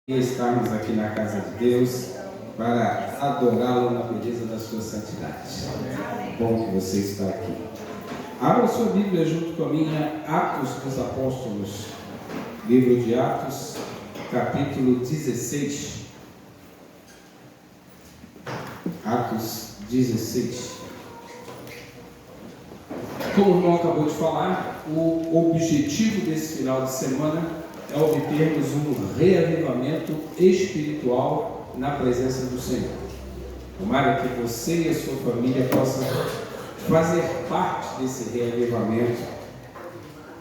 E estarmos aqui na casa de Deus para adorá-lo na beleza da sua santidade. Bom que você está aqui. Abra sua Bíblia junto com a minha, Atos dos Apóstolos, livro de Atos, capítulo 16. Atos 16. Como o irmão acabou de falar, o objetivo desse final de semana é obtermos um reavivamento espiritual na presença do Senhor. Tomara que você e a sua família possam fazer parte desse reavivamento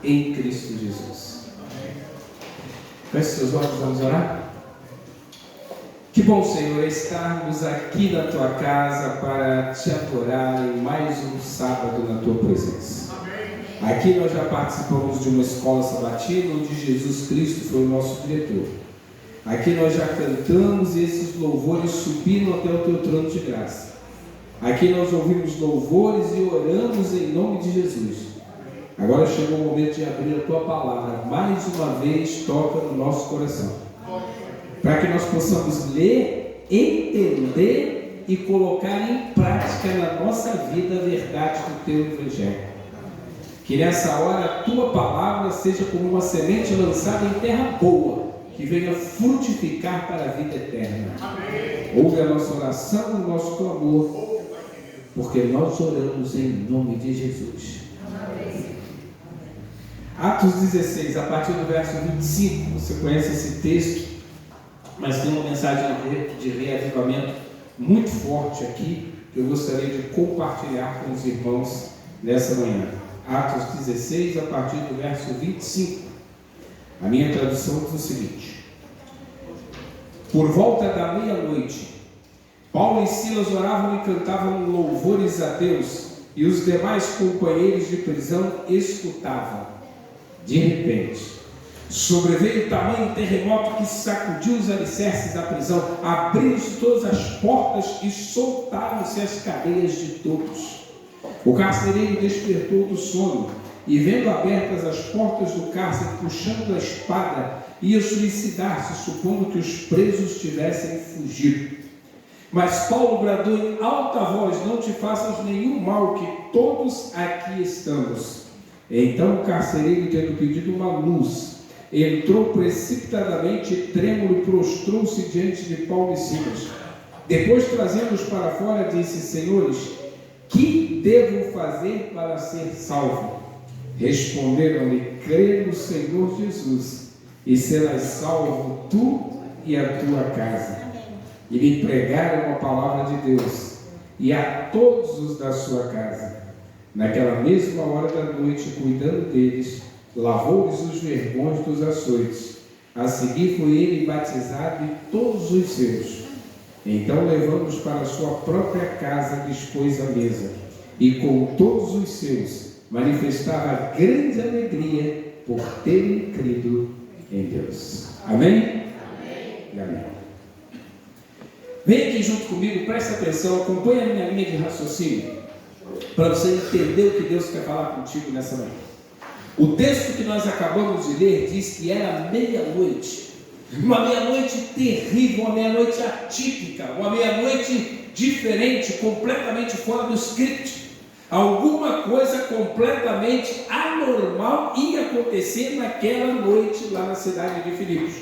em Cristo Jesus. Feche seus olhos, vamos orar? Que bom, Senhor, estarmos aqui na Tua casa para Te adorar em mais um sábado na Tua presença. Aqui nós já participamos de uma escola sabatina onde Jesus Cristo foi o nosso diretor. Aqui nós já cantamos e esses louvores subiram até o Teu trono de graça. Aqui nós ouvimos louvores e oramos em nome de Jesus. Agora chegou o momento de abrir a Tua palavra. Mais uma vez toca no nosso coração, para que nós possamos ler, entender e colocar em prática na nossa vida a verdade do Teu Evangelho. Que nessa hora a Tua palavra seja como uma semente lançada em terra boa, que venha frutificar para a vida eterna. Amém. Ouve a nossa oração, o nosso clamor, porque nós oramos em nome de Jesus. Amém. Atos 16, a partir do verso 25, você conhece esse texto, mas tem uma mensagem de reavivamento muito forte aqui, que eu gostaria de compartilhar com os irmãos nessa manhã. Atos 16, a partir do verso 25. A minha tradução diz o seguinte: por volta da meia-noite, Paulo e Silas oravam e cantavam louvores a Deus, e os demais companheiros de prisão escutavam. De repente, sobreveio tamanho terremoto que sacudiu os alicerces da prisão, abriram-se todas as portas e soltaram-se as cadeias de todos. O carcereiro despertou do sono e, vendo abertas as portas do cárcere, puxando a espada, ia suicidar-se, supondo que os presos tivessem fugido. Mas Paulo bradou em alta voz: não te faças nenhum mal, que todos aqui estamos. Então o carcereiro, tendo pedido uma luz, entrou precipitadamente, trêmulo, e prostrou-se diante de Paulo e Silas. Depois, trazendo-os para fora, disse: senhores, que devo fazer para ser salvo? Responderam-lhe: crê no Senhor Jesus, e serás salvo tu e a tua casa. E lhe pregaram a palavra de Deus, e a todos os da sua casa. Naquela mesma hora da noite, cuidando deles, lavou-lhes os vergões dos açoites. A seguir foi ele batizado e todos os seus. Então, levando-os para a sua própria casa, dispôs a mesa, e com todos os seus manifestava grande alegria por terem crido em Deus. Amém? Amém. E amém. Vem aqui junto comigo, presta atenção, acompanhe a minha linha de raciocínio, para você entender o que Deus quer falar contigo nessa manhã. O texto que nós acabamos de ler diz que era meia-noite. Uma meia-noite terrível, uma meia-noite atípica, uma meia-noite diferente, completamente fora do script. Alguma coisa completamente anormal ia acontecer naquela noite lá na cidade de Filipos.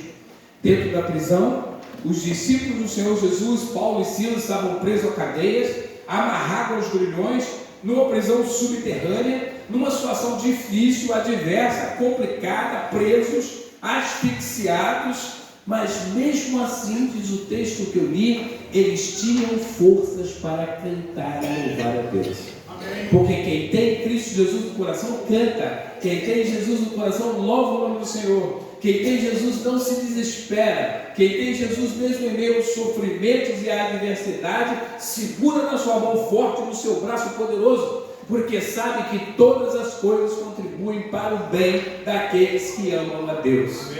Dentro da prisão, os discípulos do Senhor Jesus, Paulo e Silas, estavam presos a cadeias, amarrados aos grilhões, numa prisão subterrânea, numa situação difícil, adversa, complicada, presos, asfixiados. Mas mesmo assim, diz o texto que eu li, eles tinham forças para cantar e louvar a Deus. Amém. Porque quem tem Cristo Jesus no coração canta, quem tem Jesus no coração louva o nome do Senhor, quem tem Jesus não se desespera, quem tem Jesus mesmo em meio aos sofrimentos e à adversidade, segura na sua mão forte, no seu braço poderoso, porque sabe que todas as coisas contribuem para o bem daqueles que amam a Deus.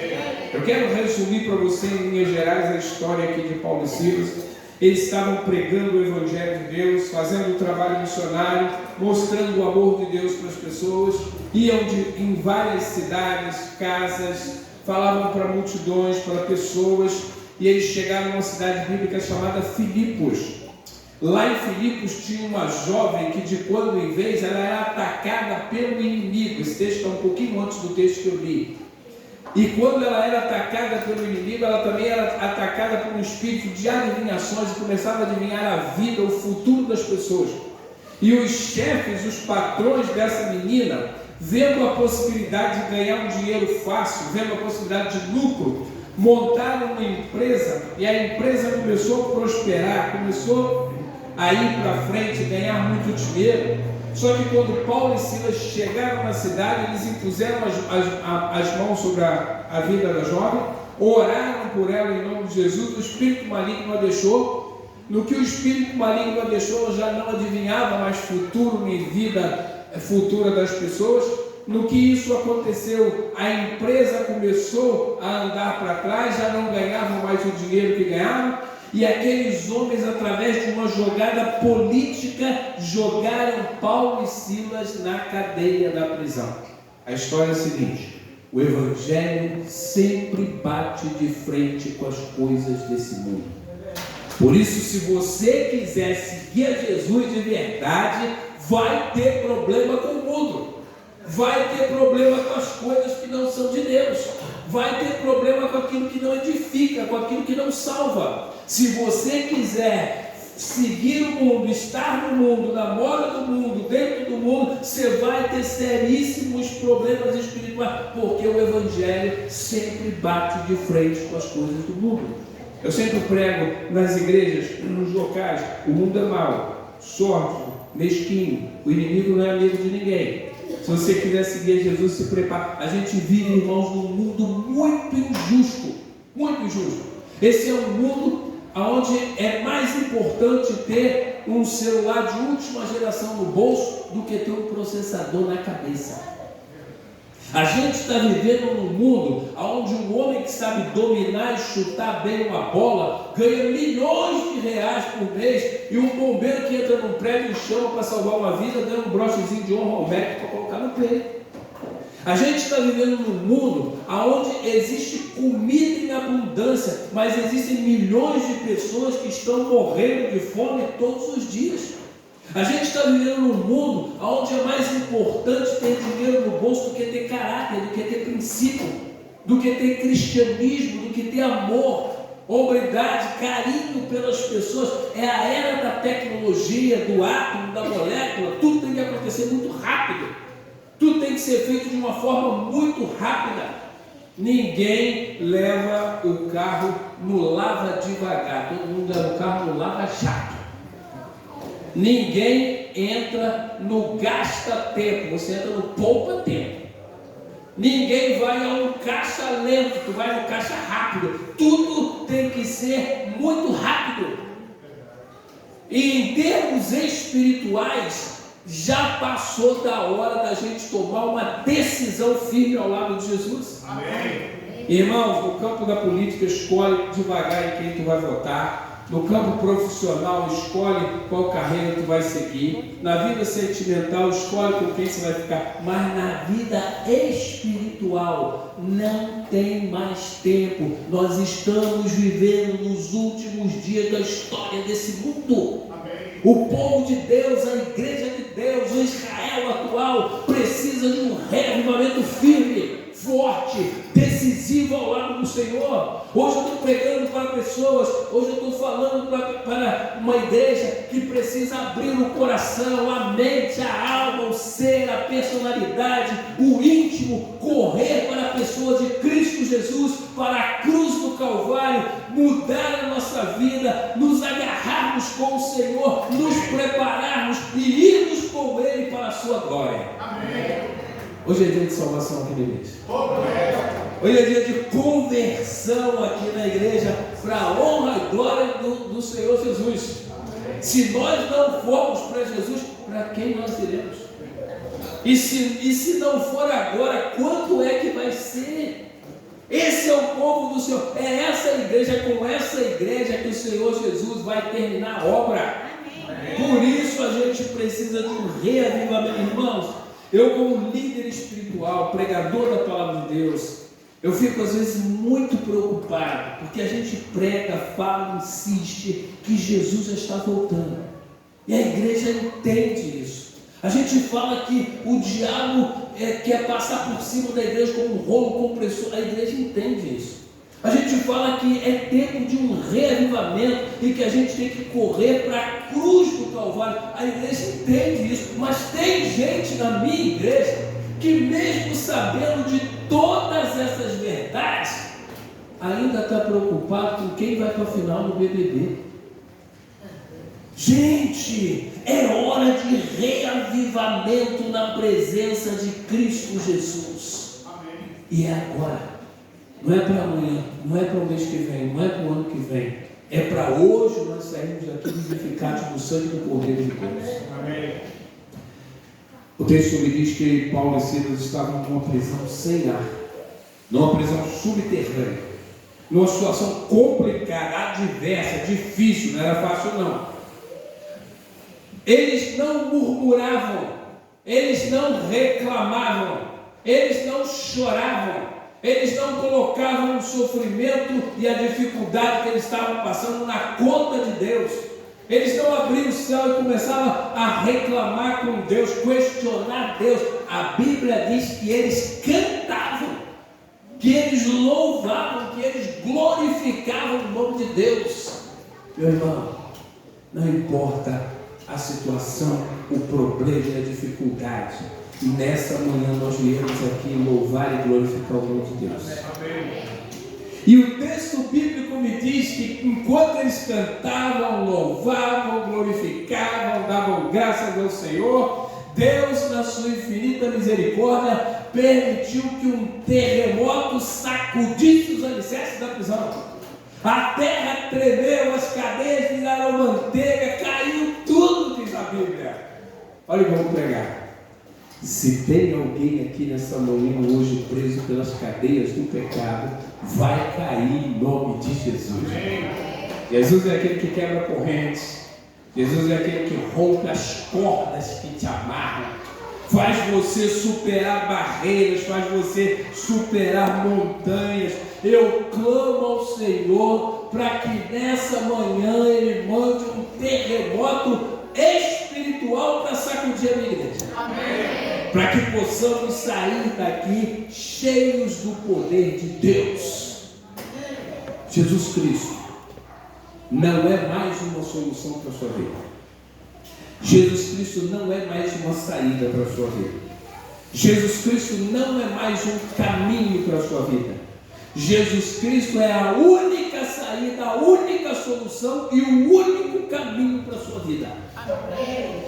Eu quero resumir para você, em linhas gerais, a história aqui de Paulo e Silas. Eles estavam pregando o Evangelho de Deus, fazendo o trabalho missionário, mostrando o amor de Deus para as pessoas, iam em várias cidades, casas, falavam para multidões, para pessoas, e eles chegaram a uma cidade bíblica chamada Filipos. Lá em Filipos tinha uma jovem que de quando em vez ela era atacada pelo inimigo. Esse texto está um pouquinho antes do texto que eu li. E quando ela era atacada pelo inimigo, ela também era atacada por um espírito de adivinhações e começava a adivinhar a vida, o futuro das pessoas. E os chefes, os patrões dessa menina, vendo a possibilidade de ganhar um dinheiro fácil, vendo a possibilidade de lucro, montaram uma empresa e a empresa começou a prosperar, começou a ir para frente, ganhar muito dinheiro. Só que quando Paulo e Silas chegaram na cidade, eles impuseram as mãos sobre a vida da jovem, oraram por ela em nome de Jesus, o espírito maligno a deixou. No que o espírito maligno a deixou, ela já não adivinhava mais futuro nem vida futura das pessoas. No que isso aconteceu, a empresa começou a andar para trás, já não ganhavam mais o dinheiro que ganhavam, e aqueles homens, através de uma jogada política, jogaram Paulo e Silas na cadeia da prisão. A história é a seguinte: o Evangelho sempre bate de frente com as coisas desse mundo. Por isso, se você quiser seguir a Jesus de verdade, vai ter problema com o mundo, vai ter problema com as coisas que não são de Deus, vai ter problema com aquilo que não edifica, com aquilo que não salva. Se você quiser seguir o mundo, estar no mundo, na moda do mundo, dentro do mundo, você vai ter seríssimos problemas espirituais, porque o Evangelho sempre bate de frente com as coisas do mundo. Eu sempre prego nas igrejas, nos locais: o mundo é mau, sórdido, mesquinho, o inimigo não é amigo de ninguém. Se você quiser seguir Jesus, se prepare. A gente vive, irmãos, num mundo muito injusto, muito injusto. Esse é um mundo onde é mais importante ter um celular de última geração no bolso do que ter um processador na cabeça. A gente está vivendo num mundo onde um homem que sabe dominar e chutar bem uma bola ganha milhões de reais por mês, e um bombeiro que entra num prédio e chama para salvar uma vida ganha um brochezinho de honra ao médico para colocar no peito. A gente está vivendo num mundo onde existe comida em abundância, mas existem milhões de pessoas que estão morrendo de fome todos os dias. A gente está vivendo num mundo onde é mais importante ter dinheiro no bolso do que ter caráter, do que ter princípio, do que ter cristianismo, do que ter amor, hombridade, carinho pelas pessoas. É a era da tecnologia, do átomo, da molécula. Tudo tem que acontecer muito rápido, tudo tem que ser feito de uma forma muito rápida. Ninguém leva o carro no lava devagar, todo mundo leva o carro no lava jato. Ninguém entra no gasta-tempo, você entra no poupa-tempo. Ninguém vai a um caixa lento, tu vai no caixa rápido. Tudo tem que ser muito rápido. E em termos espirituais, já passou da hora da gente tomar uma decisão firme ao lado de Jesus. Amém. Irmãos, no campo da política, escolhe devagar em quem tu vai votar. No campo profissional, escolhe qual carreira tu vai seguir. Na vida sentimental, escolhe com quem você vai ficar. Mas na vida espiritual, não tem mais tempo. Nós estamos vivendo nos últimos dias da história desse mundo. Amém. O povo de Deus, a igreja de Deus, o Israel atual, precisa de um reavivamento firme, forte, decisivo ao lado do Senhor. Hoje eu estou pregando para pessoas, hoje eu estou falando para uma igreja que precisa abrir o coração, a mente, a alma, o ser, a personalidade, o íntimo, correr para a pessoa de Cristo Jesus, para a cruz do Calvário, mudar a nossa vida, nos agarrarmos com o Senhor, nos prepararmos e irmos com Ele para a sua glória. Amém. Hoje é dia de salvação aqui na igreja. Hoje é dia de conversão aqui na igreja, para a honra e glória do Senhor Jesus. Se nós não formos para Jesus, para quem nós iremos? E se não for agora, quando é que vai ser? Esse é o povo do Senhor. É essa igreja, com essa igreja que o Senhor Jesus vai terminar a obra. Por isso a gente precisa de um reavivamento. Irmãos, eu como líder espiritual, pregador da palavra de Deus, Eu fico às vezes muito preocupado, porque a gente prega, fala, insiste que Jesus já está voltando. E a igreja entende isso. A gente fala que o diabo quer passar por cima da igreja como um rolo compressor. A igreja entende isso. A gente fala que é tempo de um reavivamento e que a gente tem que correr para a cruz do Calvário. A igreja entende isso, mas tem gente na minha igreja que, mesmo sabendo de todas essas verdades, ainda está preocupado com quem vai para a final no BBB. Gente, é hora de reavivamento na presença de Cristo Jesus. Amém. E é agora. Não é para amanhã, não é para o mês que vem, não é para o ano que vem. É para hoje nós sairmos daqui vivificados no sangue do Cordeiro de Deus. Amém. O texto me diz que Paulo e Silas estavam numa prisão sem ar, numa prisão subterrânea, numa situação complicada, adversa, difícil, não era fácil não. Eles não murmuravam, eles não reclamavam, eles não choravam. Eles não colocavam o sofrimento e a dificuldade que eles estavam passando na conta de Deus. Eles não abriam o céu e começavam a reclamar com Deus, questionar Deus. A Bíblia diz que eles cantavam, que eles louvavam, que eles glorificavam o nome de Deus. Meu irmão, não importa a situação, o problema e a dificuldade. Nessa manhã nós viemos aqui louvar e glorificar o nome de Deus. Amém. E o texto bíblico me diz que enquanto eles cantavam, louvavam, glorificavam, davam graças ao Senhor, Deus, na sua infinita misericórdia, permitiu que um terremoto sacudisse os alicerces da prisão. A terra tremeu, as cadeias viraram manteiga, caiu tudo, diz a Bíblia. Olha o que eu vou pregar. Se tem alguém aqui nessa manhã hoje preso pelas cadeias do pecado, vai cair em nome de Jesus. Jesus é aquele que quebra correntes. Jesus é aquele que rompe as cordas que te amarram, faz você superar barreiras, faz você superar montanhas. Eu clamo ao Senhor para que nessa manhã Ele mande um terremoto espiritual para sacudir a minha igreja. Amém. Para que possamos sair daqui cheios do poder de Deus. Jesus Cristo não é mais uma solução para a sua vida. Jesus Cristo não é mais uma saída para a sua vida. Jesus Cristo não é mais um caminho para a sua vida. Jesus Cristo é a única saída, a única solução e o único caminho para a sua vida.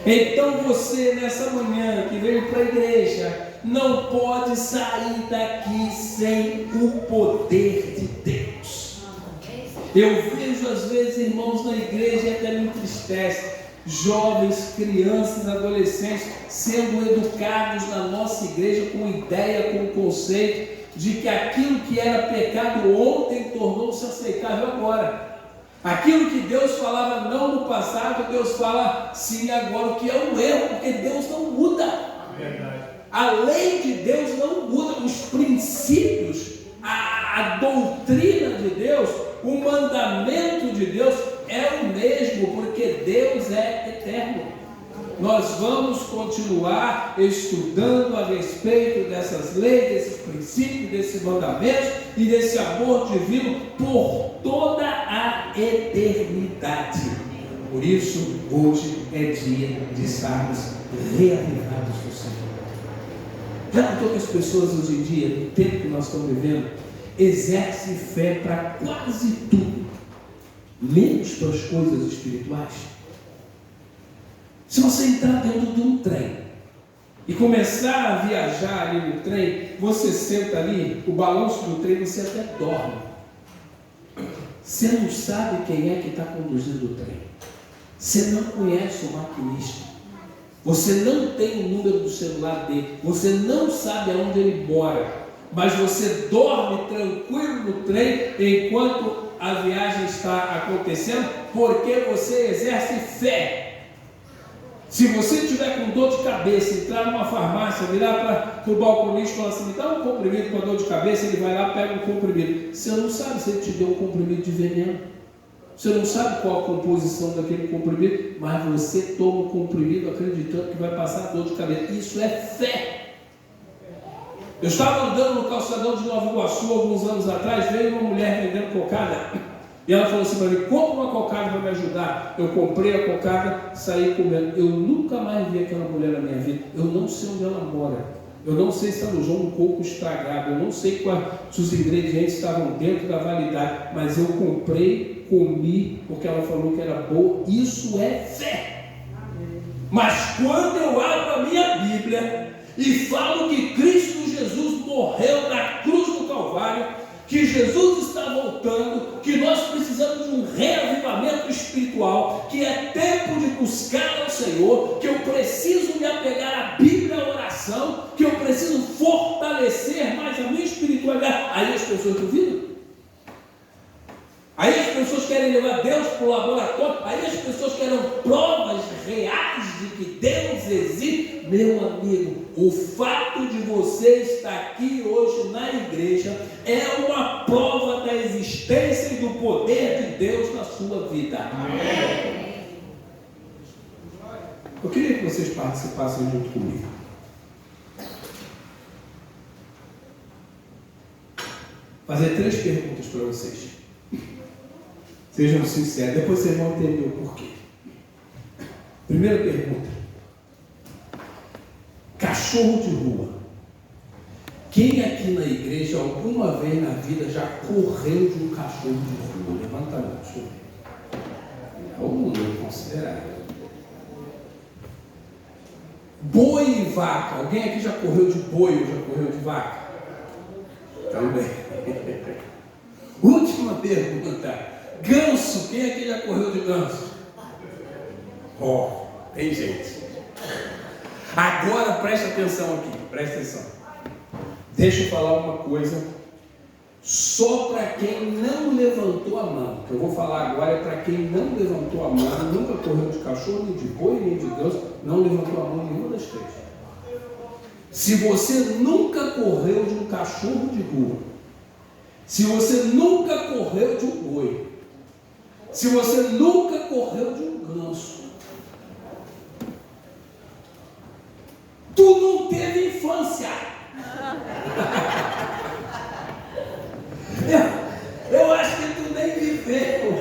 Então você nessa manhã que veio para a igreja não pode sair daqui sem o poder de Deus. Eu vejo às vezes irmãos na igreja e até me entristece, jovens, crianças, adolescentes sendo educados na nossa igreja com ideia, com conceito de que aquilo que era pecado ontem tornou-se aceitável agora. Aquilo que Deus falava não no passado, Deus fala sim agora, o que é um erro, porque Deus não muda. Verdade. A lei de Deus não muda, os princípios, a doutrina de Deus, o mandamento de Deus é o mesmo, porque Deus é eterno. Nós vamos continuar estudando a respeito dessas leis, desses princípios, desses mandamentos e desse amor divino por toda a eternidade. Por isso, hoje é dia de estarmos reavivados do Senhor. Já notou que as pessoas hoje em dia, no tempo que nós estamos vivendo, exercem fé para quase tudo, menos para as coisas espirituais? Se você entrar dentro de um trem e começar a viajar ali no trem, você senta ali, o balanço do trem, você até dorme. Você não sabe quem é que está conduzindo o trem. Você não conhece o maquinista. Você não tem o número do celular dele. Você não sabe aonde ele mora. Mas você dorme tranquilo no trem enquanto a viagem está acontecendo, porque você exerce fé. Se você tiver com dor de cabeça, entrar numa farmácia, virar para o balconista e falar assim, me dá um comprimido para dor de cabeça, ele vai lá e pega um comprimido. Você não sabe se ele te deu um comprimido de veneno. Você não sabe qual a composição daquele comprimido, mas você toma o comprimido acreditando que vai passar a dor de cabeça. Isso é fé. Eu estava andando no calçadão de Nova Iguaçu alguns anos atrás, veio uma mulher vendendo cocada. E ela falou assim para mim, compra uma cocada para me ajudar. Eu comprei a cocada, saí comendo. Eu nunca mais vi aquela mulher na minha vida. Eu não sei onde ela mora. Eu não sei se ela usou um coco estragado. Eu não sei se os ingredientes estavam dentro da validade. Mas eu comprei, comi, porque ela falou que era boa. Isso é fé. Mas quando eu abro a minha Bíblia e falo que Cristo Jesus morreu na cruz do Calvário, que Jesus está voltando, que nós precisamos de um reavivamento espiritual, que é tempo de buscar ao Senhor, que eu preciso me apegar à Bíblia, à oração, que eu preciso fortalecer mais a minha espiritualidade. Aí as pessoas duvidam. Aí as pessoas querem levar Deus para o laboratório, aí as pessoas querem provas reais de que Deus existe. Meu amigo, o fato de você estar aqui hoje na igreja é uma prova da existência e do poder de Deus na sua vida. Amém. Eu queria que vocês participassem junto comigo. Fazer 3 perguntas para vocês. Sejam sinceros, depois vocês vão entender o porquê. Primeira pergunta. Cachorro de rua. Quem aqui na igreja alguma vez na vida já correu de um cachorro de rua? Levanta a mão, deixa eu ver. É um número considerável. Boi e vaca. Alguém aqui já correu de boi ou já correu de vaca? Também. Última pergunta. Ganso, quem aqui já correu de ganso? Tem gente. Agora presta atenção aqui, presta atenção. Deixa eu falar uma coisa só para quem não levantou a mão. O que eu vou falar agora é para quem não levantou a mão, nunca correu de cachorro, nem de boi, nem de ganso, não levantou a mão nenhuma das 3. Se você nunca correu de um cachorro de rua, se você nunca correu de um boi, se você nunca correu de um ganso, tu não teve infância. Eu acho que tu nem viveu.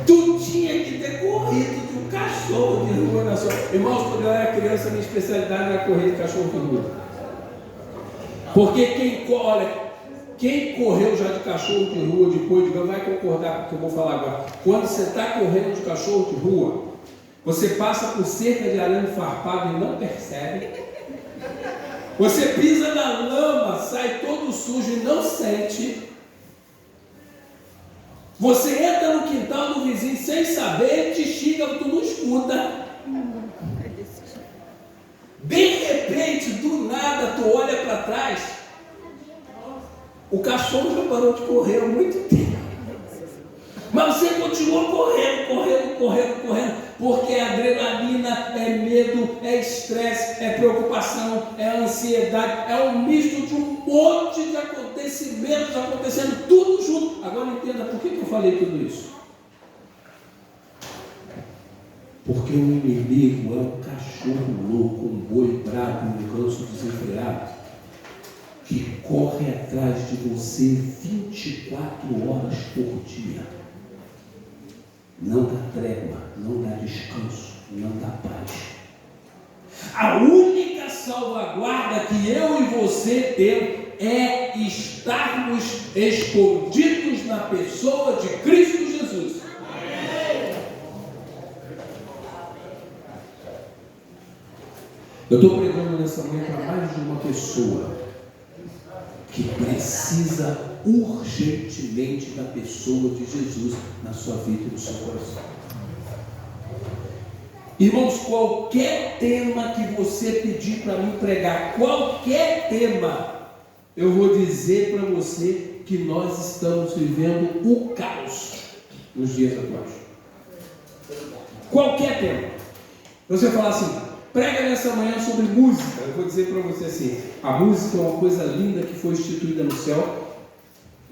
Tu tinha que ter corrido de um cachorro de rua na sua... Irmãos, quando eu era criança, minha especialidade era correr de cachorro de rua. Porque quem correu já de cachorro de rua, de boi de ganso, vai concordar com o que eu vou falar agora. Quando você está correndo de cachorro de rua, você passa por cerca de arame farpado e não percebe. Você pisa na lama, sai todo sujo e não sente. Você entra no quintal do vizinho sem saber, ele te xinga, tu não escuta. De repente, do nada, tu olha para trás, o cachorro já parou de correr há muito tempo. Mas você continua correndo, porque é adrenalina, é medo, é estresse, é preocupação, é ansiedade, é um misto de um monte de acontecimentos acontecendo tudo junto. Agora entenda por que eu falei tudo isso. Porque o inimigo é um cachorro louco, um boi bravo, um ganso desenfreado, que corre atrás de você 24 horas por dia. Não dá trégua, não dá descanso, não dá paz. A única salvaguarda que eu e você temos é estarmos escondidos na pessoa de Cristo Jesus. Eu estou pregando nessa manhã para mais de uma pessoa que precisa urgentemente da pessoa de Jesus na sua vida e no seu coração. Irmãos, qualquer tema que você pedir para mim pregar, qualquer tema, eu vou dizer para você que nós estamos vivendo o caos nos dias atuais. Qualquer tema. Você fala assim, prega nessa manhã sobre música. Eu vou dizer para você assim, a música é uma coisa linda que foi instituída no céu,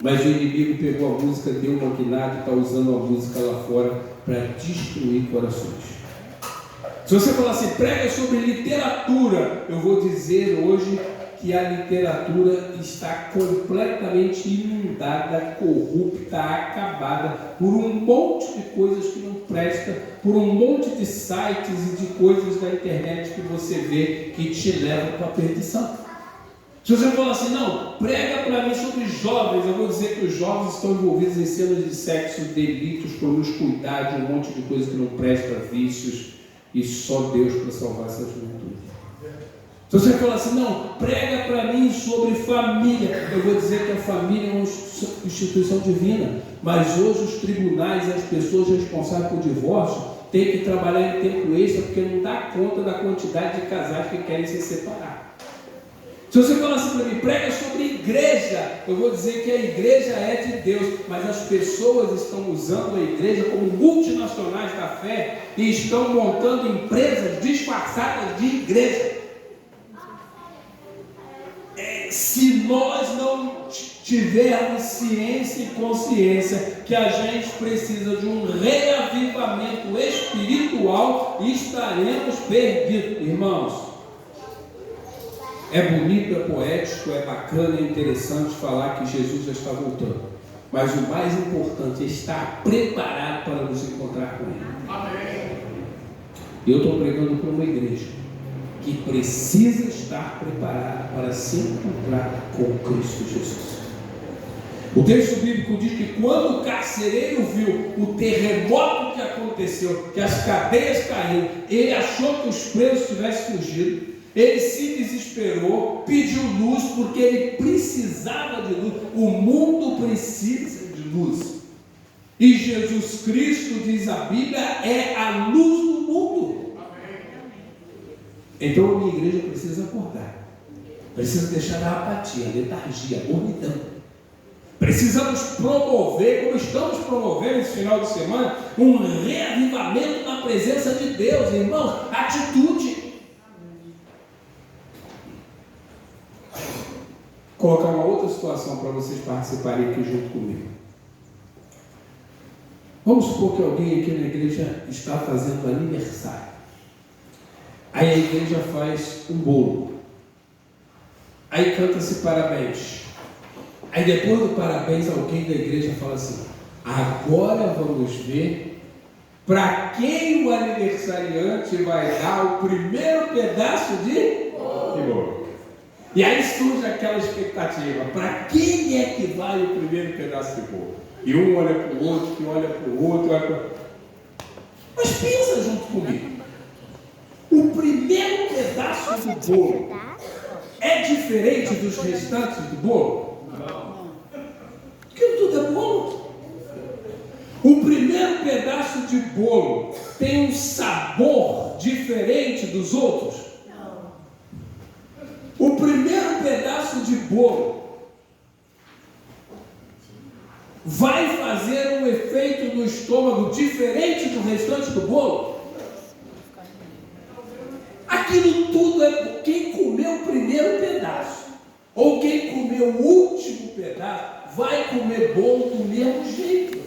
mas o inimigo pegou a música, deu uma guinada e está usando a música lá fora para destruir corações. Se você falar assim, prega sobre literatura, eu vou dizer hoje que a literatura está completamente inundada, corrupta, acabada por um monte de coisas que não prestam, por um monte de sites e de coisas da internet que você vê que te levam para a perdição. Se você falar assim, não, prega para mim sobre jovens, eu vou dizer que os jovens estão envolvidos em cenas de sexo, delitos, promiscuidade, um monte de coisa que não presta, vícios, e só Deus para salvar essa juventude. Se você falar assim, não, prega para mim sobre família, eu vou dizer que a família é uma instituição divina, mas hoje os tribunais e as pessoas responsáveis por divórcio têm que trabalhar em tempo extra porque não dá conta da quantidade de casais que querem se separar. Se você falar assim para mim, prega sobre igreja, eu vou dizer que a igreja é de Deus, mas as pessoas estão usando a igreja como multinacionais da fé e estão montando empresas disfarçadas de igreja. Se nós não tivermos ciência e consciência que a gente precisa de um reavivamento espiritual, estaremos perdidos, irmãos. É bonito, é poético, é bacana, é interessante falar que Jesus já está voltando. Mas o mais importante é estar preparado para nos encontrar com Ele. Amém. Eu estou pregando para uma igreja que precisa estar preparada para se encontrar com Cristo Jesus. O texto bíblico diz que quando o carcereiro viu o terremoto que aconteceu, que as cadeias caíram, ele achou que os presos tivessem fugido. Ele se desesperou, pediu luz, porque ele precisava de luz. O mundo precisa de luz. E Jesus Cristo, diz a Bíblia, é a luz do mundo. Então a minha igreja precisa acordar. Precisa deixar a apatia, a letargia, a mornidão. Precisamos promover, como estamos promovendo esse final de semana, um reavivamento na presença de Deus, irmãos. Atitude. Vou colocar uma outra situação para vocês participarem aqui junto comigo. Vamos supor que alguém aqui na igreja está fazendo aniversário. Aí a igreja faz um bolo. Aí canta-se parabéns. Aí depois do parabéns, alguém da igreja fala assim, agora vamos ver para quem o aniversariante vai dar o primeiro pedaço de bolo. E aí surge aquela expectativa, para quem é que vai o primeiro pedaço de bolo? E um olha para o outro, que olha para o outro, olha para... Mas pensa junto comigo. O primeiro pedaço do bolo é diferente dos restantes do bolo? Não. Porque tudo é bolo. O primeiro pedaço de bolo tem um sabor diferente dos outros? O primeiro pedaço de bolo vai fazer um efeito no estômago diferente do restante do bolo? Aquilo tudo é quem comeu o primeiro pedaço ou quem comeu o último pedaço vai comer bolo do mesmo jeito.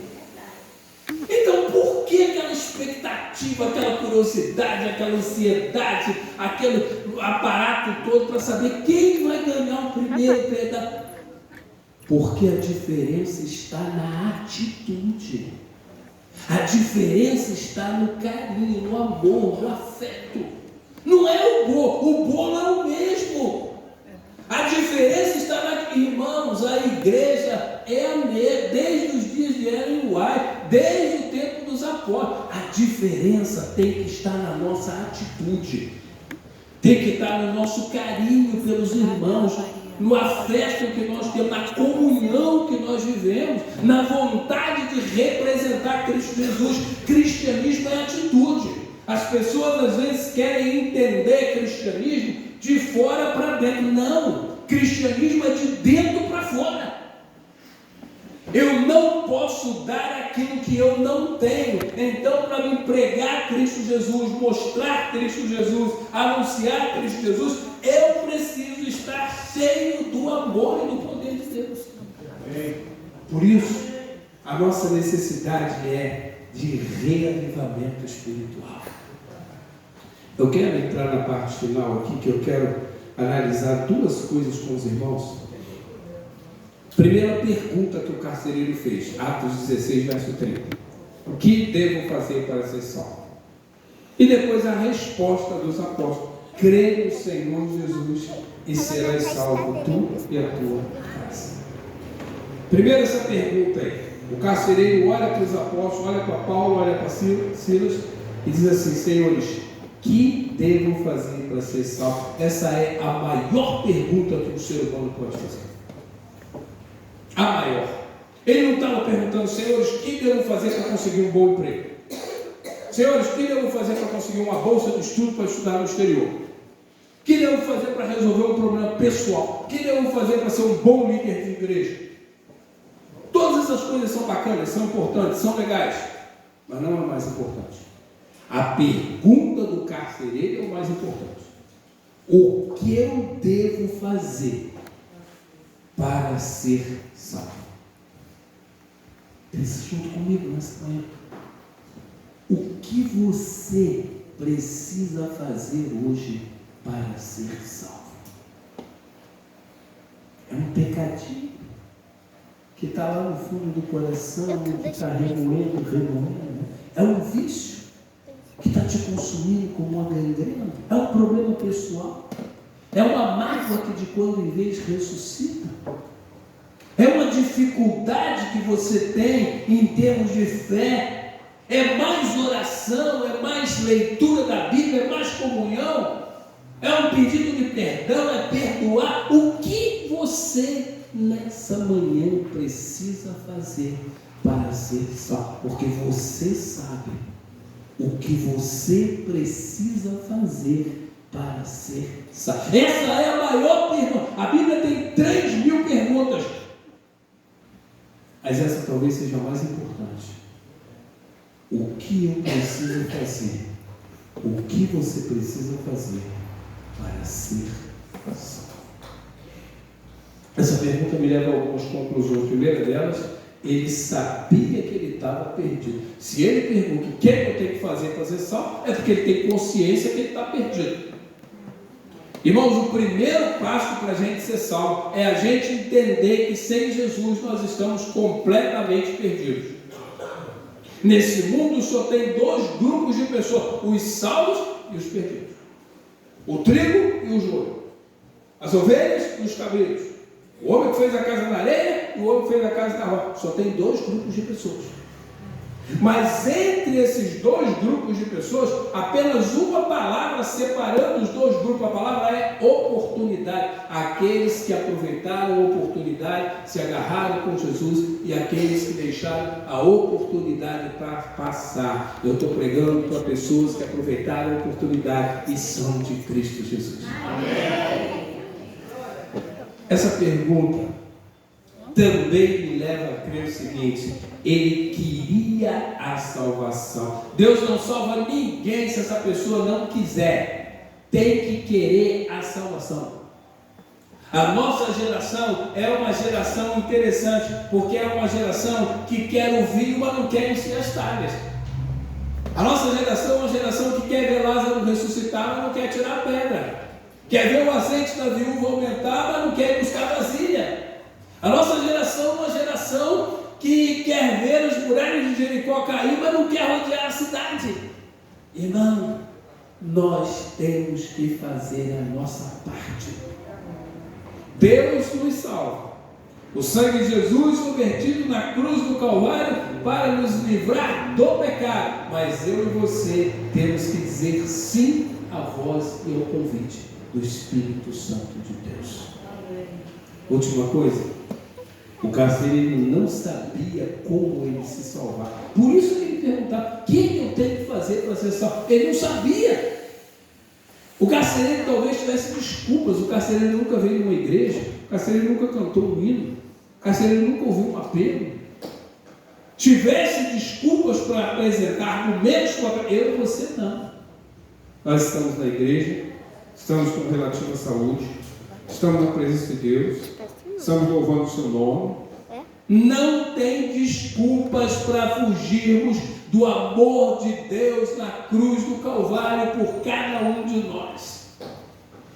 Então por que aquela expectativa, aquela curiosidade, aquela ansiedade, aquele aparato todo para saber quem vai ganhar o primeiro pedaço? Porque a diferença está na atitude. A diferença está no carinho, no amor, no afeto. Não é o bolo é o mesmo. A diferença está na... Irmãos, a igreja é a mesma, desde os dias de Ellen White, desde o tempo dos apóstolos. A diferença tem que estar na nossa atitude, tem que estar no nosso carinho pelos irmãos, no afeto que nós temos, na comunhão que nós vivemos, na vontade de representar Cristo Jesus. Cristianismo é atitude. As pessoas às vezes querem entender cristianismo de fora para dentro. Não, cristianismo é de dentro para fora. Eu não posso dar aquilo que eu não tenho. Então, para me pregar Cristo Jesus, mostrar Cristo Jesus, anunciar Cristo Jesus, eu preciso estar cheio do amor e do poder de Deus. Por isso, a nossa necessidade é de reavivamento espiritual. Eu quero entrar na parte final aqui, que eu quero analisar duas coisas com os irmãos. Primeira pergunta que o carcereiro fez, Atos 16, verso 30. O que devo fazer para ser salvo? E depois a resposta dos apóstolos: crê no Senhor Jesus e serás salvo tu e a tua casa. Primeiro essa pergunta aí. O carcereiro olha para os apóstolos, olha para Paulo, olha para Silas e diz assim: senhores, que devo fazer para ser salvo? Essa é a maior pergunta que o ser humano pode fazer. A maior. Ele não estava perguntando: senhores, o que devo fazer para conseguir um bom emprego? Senhores, o que devo fazer para conseguir uma bolsa de estudo para estudar no exterior? O que devo fazer para resolver um problema pessoal? O que devo fazer para ser um bom líder de igreja? Todas essas coisas são bacanas, são importantes, são legais, mas não é o mais importante. A pergunta do carcereiro é o mais importante. O que eu devo fazer para ser salvo? Pensa junto comigo nessa manhã. O que você precisa fazer hoje para ser salvo? É um pecadinho que está lá no fundo do coração, que está remoendo. É um vício que está te consumindo como uma gangrena. É um problema pessoal. É uma mágoa que de quando em vez ressuscita. É uma dificuldade que você tem em termos de fé. É mais oração, é mais leitura da Bíblia, é mais comunhão. É um pedido de perdão, é perdoar. O que você nessa manhã precisa fazer para ser salvo? Porque você sabe o que você precisa fazer para ser salvo. Essa é a maior pergunta. A Bíblia tem 3.000 perguntas, mas essa talvez seja a mais importante. O que eu preciso fazer? O que você precisa fazer para ser salvo? Essa pergunta me leva a algumas conclusões. A primeira delas, ele sabia que ele estava perdido. Se ele pergunta o que eu tenho que fazer para ser salvo, é porque ele tem consciência que ele está perdido. Irmãos, o primeiro passo para a gente ser salvo é a gente entender que sem Jesus nós estamos completamente perdidos. Nesse mundo só tem dois grupos de pessoas: os salvos e os perdidos. O trigo e o joio. As ovelhas e os cabritos. O homem que fez a casa na areia e o homem que fez a casa na rocha. Só tem dois grupos de pessoas. Mas entre esses dois grupos de pessoas, apenas uma palavra separando os dois grupos. A palavra é oportunidade. Aqueles que aproveitaram a oportunidade, se agarraram com Jesus, e aqueles que deixaram a oportunidade para passar. Eu estou pregando para pessoas que aproveitaram a oportunidade e são de Cristo Jesus. Amém. Essa pergunta também me leva a crer o seguinte: ele queria a salvação. Deus não salva ninguém se essa pessoa não quiser. Tem que querer a salvação. A nossa geração é uma geração interessante, porque é uma geração que quer ouvir, mas não quer encher as talhas. A nossa geração é uma geração que quer ver Lázaro ressuscitar, mas não quer tirar a pedra. Quer ver o azeite da viúva aumentar, mas não quer buscar vasilha. A nossa geração é uma geração que quer ver as muralhas de Jericó cair, mas não quer rodear a cidade. Irmão, nós temos que fazer a nossa parte. Deus nos salva. O sangue de Jesus foi vertido na cruz do Calvário para nos livrar do pecado. Mas eu e você temos que dizer sim à voz e ao convite do Espírito Santo de Deus. Última coisa, o carcereiro não sabia como ele se salvar. Por isso que ele perguntava: o que eu tenho que fazer para ser salvo? Ele não sabia. O carcereiro talvez tivesse desculpas. O carcereiro nunca veio numa igreja, o carcereiro nunca cantou um hino, o carcereiro nunca ouviu um apelo, tivesse desculpas para apresentar, argumentos para... Eu e você não. Nós estamos na igreja, estamos com relativa saúde, estamos na presença de Deus, estamos louvando o seu nome. Não tem desculpas para fugirmos do amor de Deus na cruz do Calvário por cada um de nós.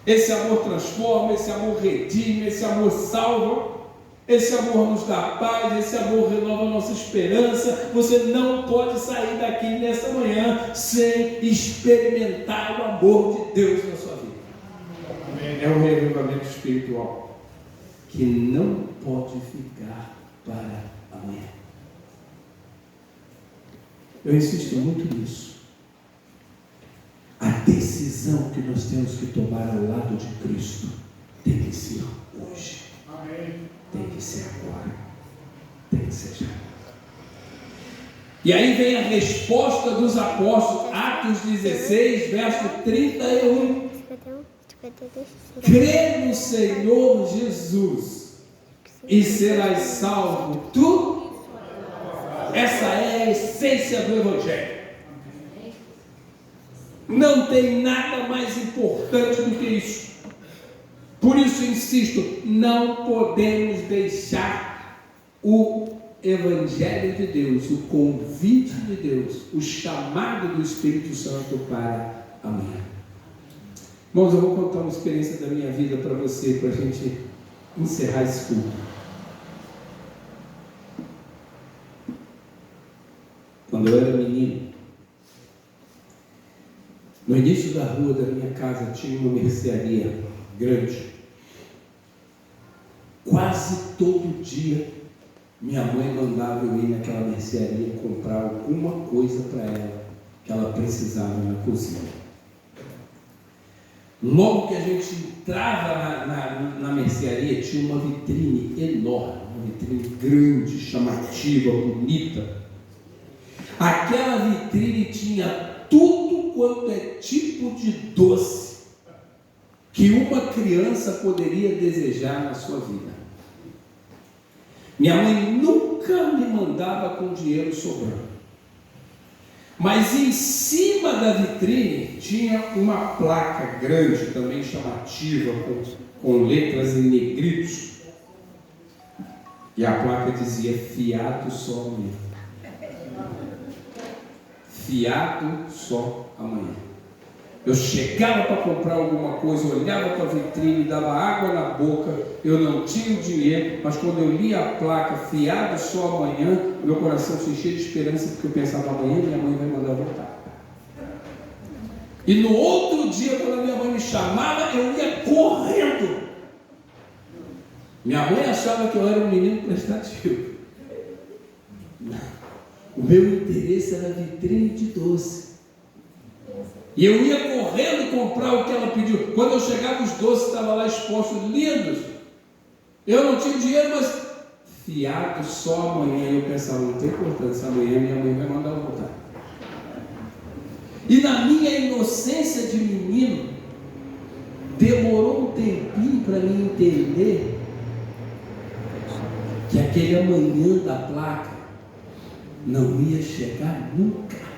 Esse amor transforma, esse amor redime, esse amor salva, esse amor nos dá paz, esse amor renova a nossa esperança. Você não pode sair daqui nessa manhã sem experimentar o amor de Deus na sua vida. É um reavivamento espiritual que não pode ficar para amanhã. Eu insisto muito nisso. A decisão que nós temos que tomar ao lado de Cristo tem que ser hoje. Tem que ser agora. Tem que ser já. E aí vem a resposta dos apóstolos, Atos 16, verso 31. Crê no Senhor Jesus e serás salvo tu. Essa é a essência do Evangelho. Não tem nada mais importante do que isso. Por isso insisto, não podemos deixar o Evangelho de Deus, o convite de Deus, o chamado do Espírito Santo para amanhã. Irmãos, eu vou contar uma experiência da minha vida para você, para a gente encerrar esse culto. Quando eu era menino, no início da rua da minha casa tinha uma mercearia grande. Quase todo dia minha mãe mandava eu ir naquela mercearia comprar alguma coisa para ela que ela precisava na cozinha. Logo que a gente entrava na mercearia, tinha uma vitrine enorme, uma vitrine grande, chamativa, bonita. Aquela vitrine tinha tudo quanto é tipo de doce que uma criança poderia desejar na sua vida. Minha mãe nunca me mandava com dinheiro sobrando. Mas em cima da vitrine tinha uma placa grande, também chamativa, com letras em negritos. E a placa dizia: fiado só amanhã. Fiado só amanhã. Eu chegava para comprar alguma coisa, olhava para a vitrine, dava água na boca, eu não tinha o dinheiro, mas quando eu lia a placa, fiado só amanhã, meu coração se enchia de esperança, porque eu pensava: amanhã minha mãe vai mandar voltar. E no outro dia, quando a minha mãe me chamava, eu ia correndo. Minha mãe achava que eu era um menino prestativo. O meu interesse era a vitrine de doce. E eu ia correndo comprar o que ela pediu. Quando eu chegava, os doces estavam lá expostos, lindos. Eu não tinha dinheiro, mas fiado só amanhã. Eu pensava: não tem importância, amanhã minha mãe vai mandar eu voltar. E na minha inocência de menino, demorou um tempinho para mim entender que aquele amanhã da placa não ia chegar nunca.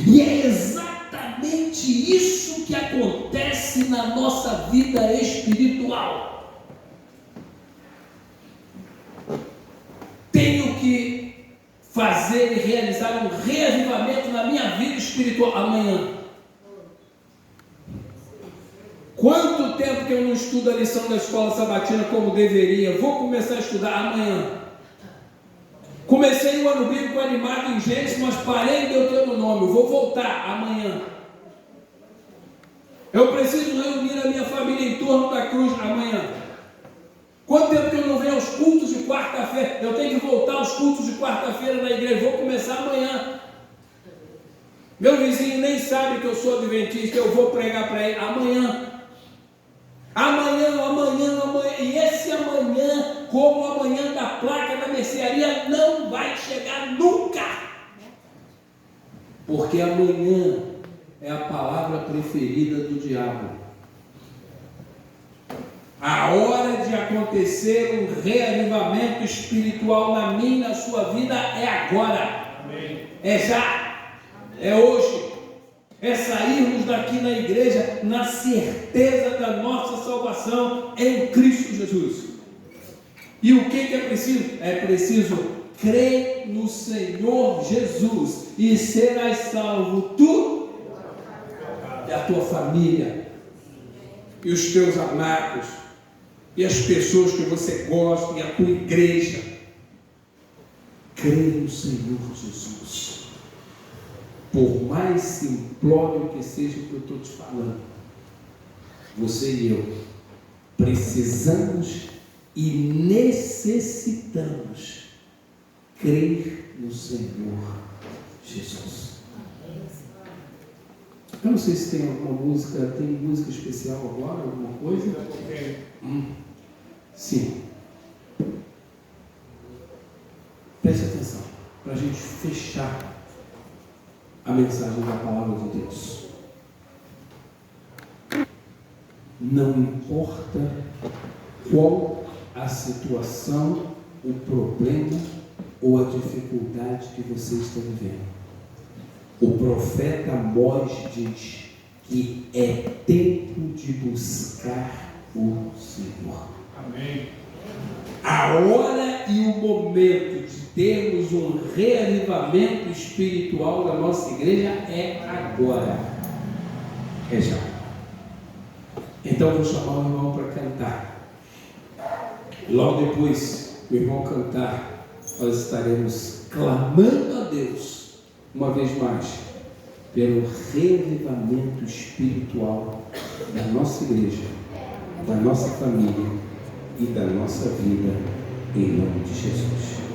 E é exatamente isso que acontece na nossa vida espiritual. Tenho que fazer e realizar um reavivamento na minha vida espiritual amanhã. Quanto tempo que eu não estudo a lição da escola sabatina como deveria? Vou começar a estudar amanhã. Comecei o ano bíblico animado em Gênesis, mas parei em Deuteronômio. Vou voltar amanhã. Eu preciso reunir a minha família em torno da cruz amanhã. Quanto tempo que eu não venho aos cultos de quarta-feira? Eu tenho que voltar aos cultos de quarta-feira na igreja. Vou começar amanhã. Meu vizinho nem sabe que eu sou adventista. Eu vou pregar para ele amanhã. Amanhã. E esse amanhã, como o amanhã da placa da mercearia, não vai chegar nunca. Porque amanhã é a palavra preferida do diabo. A hora de acontecer um reavivamento espiritual na minha e na sua vida é agora. Amém. É já. É hoje. É sairmos daqui na igreja na certeza da nossa salvação em Cristo Jesus. E o que é preciso? É preciso crer no Senhor Jesus e serás salvo tu e a tua família e os teus amados e as pessoas que você gosta e a tua igreja. Creia no Senhor Jesus. Por mais simplório que seja o que eu estou te falando, você e eu precisamos e necessitamos crer no Senhor Jesus. Eu não sei se tem alguma música, tem música especial agora, alguma coisa? Sim. Preste atenção, para a gente fechar a mensagem da palavra de Deus. Não importa qual a situação, o problema ou a dificuldade que você está vivendo, o profeta Amós diz que é tempo de buscar o Senhor. Amém. A hora e o momento de termos um reavivamento espiritual da nossa igreja é agora. É já. Então eu vou chamar o irmão para cantar. Logo depois o irmão cantar, nós estaremos clamando a Deus uma vez mais pelo reavivamento espiritual da nossa igreja, da nossa família e da nossa vida, em nome de Jesus.